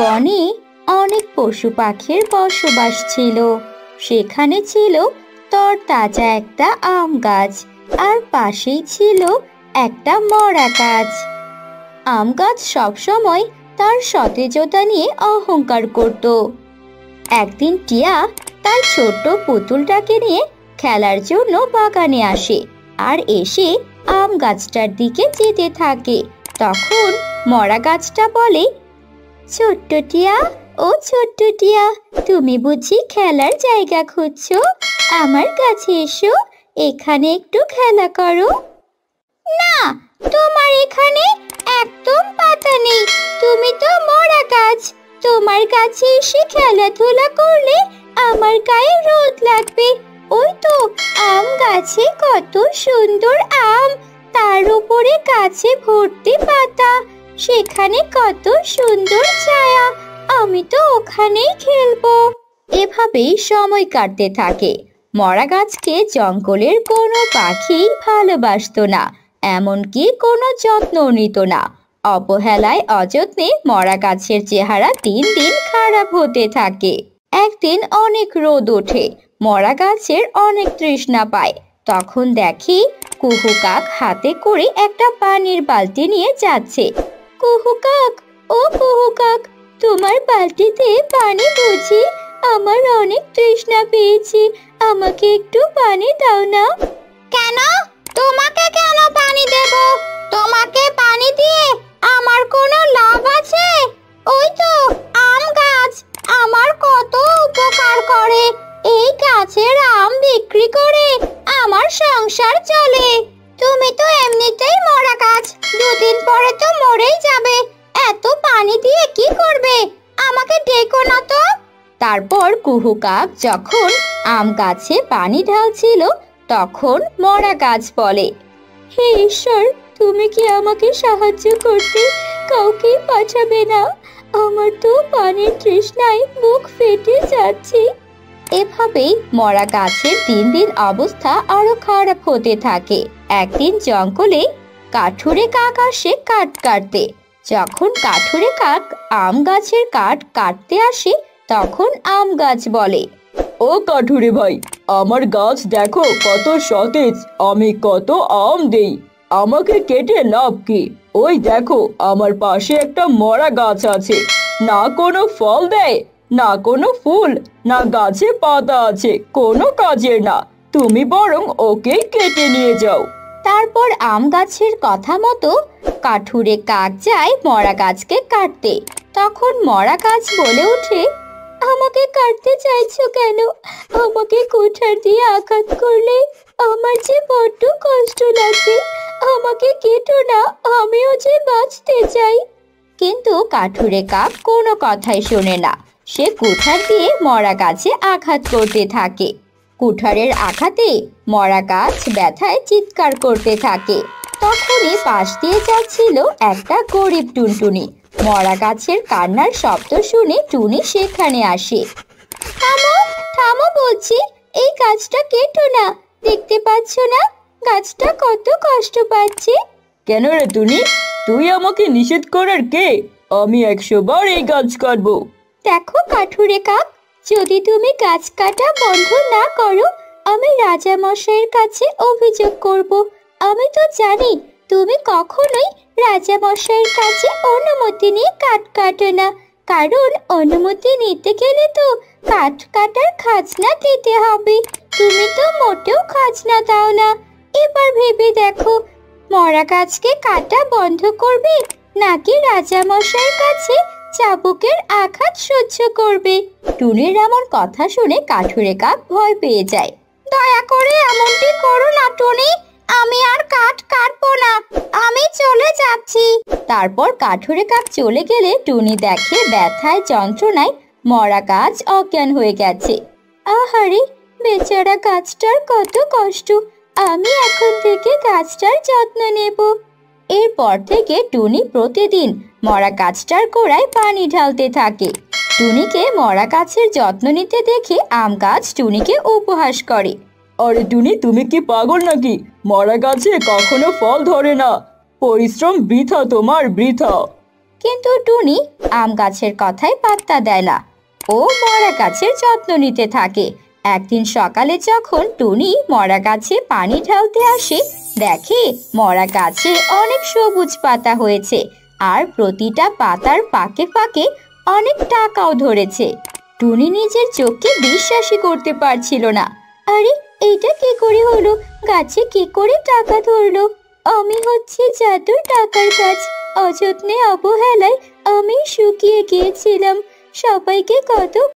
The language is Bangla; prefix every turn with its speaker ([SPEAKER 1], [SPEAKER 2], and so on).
[SPEAKER 1] বনে অনেক পশু পাখির বসবাস ছিল। সেখানে ছিল তরতাজা একটা আম গাছ, আর পাশেই ছিল একটা মরা গাছ। আম গাছ সবসময় তার সতেজতা নিয়ে অহংকার করত। একদিন টিয়া তার ছোট্ট পুতুলটাকে নিয়ে খেলার জন্য বাগানে আসে, আর এসে আম গাছটার দিকে যেতে থাকে। তখন মরা গাছটা বলে, ছোট্ট টিয়া, ও ছোট্ট টিয়া, তুমি বুঝি খেলার জায়গা খুঁজছো? আমার কাছে এসো, এখানে একটু খেলা করো। না, তোমার এখানে একদম পাতা নেই, তুমি তো মরা গাছ। তোমার কাছে এসে খেলাধুলা করলে আমার গায়ে রোদ লাগবে। ওই তো আম গাছে কত সুন্দর আম, তার উপরে গাছে ভর্তি পাতা, সেখানে কত সুন্দর ছায়া, আমি তো ওখানেই খেলবো। এভাবেই সময় কাটতে থাকে। মরা গাছকে জঙ্গলের কোনো পাখি ভালোবাসতো না, এমনকি কোনো যত্নও নিত না। অবহেলায় অযত্নে মরা গাছের চেহারা দিন দিন খারাপ হতে থাকে। একদিন অনেক রোদ ওঠে, মরা গাছের অনেক তৃষ্ণা পায়। তখন দেখি কুহু কাক হাতে করে একটা পানির বালতি নিয়ে যাচ্ছে। কুহু কাক, ও কুহু কাক, তোমার বালতিতে পানি বুঝি? আমার অনেক তৃষ্ণা পেয়েছে, আমাকে একটু পানি দাও না। কেন? তোমাকে কেন পানি দেব? তোমাকে পানি দিয়ে আমার কোনো লাভ আছে? ওই তো আম গাছ আমার কত উপকার করে, এই গাছের আম বিক্রি করে আমার সংসার চলে। তুমি তো এমনিতেই মরা গাছ, দুদিন পরে তো মরেই যাবে, এত পানি দিয়ে কি করবে? আমাকে ডেকো না তো। তারপর কুহু কাক যখন আম গাছে পানি ঢালছিল, তখন মরা গাছ বলে, হে ঈশ্বর, তুমি কি আমাকে সাহায্য করতে কাউকে পাঠাবে না? আমার তো পানির তৃষ্ণায় বুক ফেটে যাচ্ছে। এভাবেই মরা গাছের দিন দিন অবস্থা আরো খারাপ হতে থাকে। একদিন জঙ্গলে কাঠুরে কাক আসে কাঠ কাটতে। যখন কাঠুরে কাক আম গাছের কাঠ কাটতে আসে, তখন আম গাছ বলে,
[SPEAKER 2] ও কাঠুরে ভাই, আমার গাছ দেখো কত সতেজ, আমি কত আম দেই, আমাকে কেটে লাভ কি? ওই দেখো আমার পাশে একটা মরা গাছ আছে, না কোনো ফল দেয়, না কোনো ফুল, না গাছে পাতা আছে, কোনো কাজের না, তুমি বরং ওকে কেটে নিয়ে যাও।
[SPEAKER 1] তারপর আম গাছের কথা মতো কাঠুরে কাক যায় মরা গাছকে কাটতে। তখন মরা গাছ বলে ওঠে, আমাকে কাটতে চাইছো কেন? আমাকে কুঠার দিয়ে আঘাত করলে আমার যে বড্ড কষ্ট লাগবে, আমাকে কেটো না, আমিও যে বাঁচতে চাই। কিন্তু কাঠুরে কাক কোনো কথাই শোনে না। সে কুঠার দিয়ে মরা গাছে আঘাত করতে থাকে। কুঠারের আঘাতে মরা গাছ ব্যথায় চিৎকার করতে থাকে। তখনই পাশ দিয়ে যাচ্ছিল একটা গরিব টুনটুনি। মরা গাছের কান্নার শব্দ শুনে টুনি সেখানে আসে। থামো, থামো বলছি, এই গাছটা কেটো না, দেখতে পাচ্ছ না গাছটা কত কষ্ট পাচ্ছে।
[SPEAKER 2] কেন রে টুনি, তুই আমাকে নিষেধ করার কে? আমি 100 বার এই গাছ কাটবো।
[SPEAKER 1] দেখো কাঠুরে কাক, যদি তুমি গাছ কাটা বন্ধ না করো, আমি রাজা মশাইয়ের কাছে অভিযোগ করব। আমি তো জানি তুমি কখনোই রাজা মশাইয়ের কাছে অনুমতি নিয়ে কাঠ কাটো না, কারণ অনুমতি নিতে গেলে তো কাঠ কাটার খাজনা দিতে হবে। তুমি তো মোটেও খাজনা দাও না। এবার ভেবে দেখো, মরা গাছকে কাটা বন্ধ করবে, নাকি রাজা মশাইয়ের কাছে চাবুকের আঘাত সহ্য করবে? টুনির এমন কথা শুনে কাঠুরে কাক ভয় পেয়ে যায়। দয়া করে এমনটি করো না টুনি, আমি আর কাঠ কাটবো না, আমি চলে যাচ্ছি। তারপর কাঠুরে কাক চলে গেলে টুনি দেখে ব্যথায় যন্ত্রণায় মরা গাছ অজ্ঞান হয়ে গেছে। আহারে, বেচারা গাছটার কত কষ্ট, আমি এখন থেকে গাছটার যত্ন নেব। এরপর থেকে টুনি প্রতিদিন মরা গাছটার গোড়ায় পানি ঢালতে থাকে। টুনিকে মরা গাছের যত্ন নিতে দেখে আম গাছ টুনিকে উপহাস করে।
[SPEAKER 2] আরে টুনি, তুমি কি পাগল নাকি? মরা গাছে কখনো ফল ধরে না, পরিশ্রম বৃথা, তোমার বৃথা।
[SPEAKER 1] কিন্তু টুনি আম গাছের কথায় পাত্তা দেয় না। ও মরা গাছের যত্ন নিতে থাকে। একদিন সকালে যখন টুনি মরা গাছে পানি ঢালতে আসে, দেখে মরা গাছে অনেক সবুজ পাতা হয়েছে আর প্রতিটা পাতার ফাঁকে ফাঁকে অনেক টাকাও ধরেছে। টুনি নিজের চোখকে বিশ্বাসই করতে পারছিল না। আরে, এটা কি করে হলো? গাছে কি করে টাকা ধরলো? আমি হচ্ছে জাদুর টাকার গাছ। অযত্নে অবহেলায় আমি শুকিয়ে গিয়েছিলাম। সবাইকে কত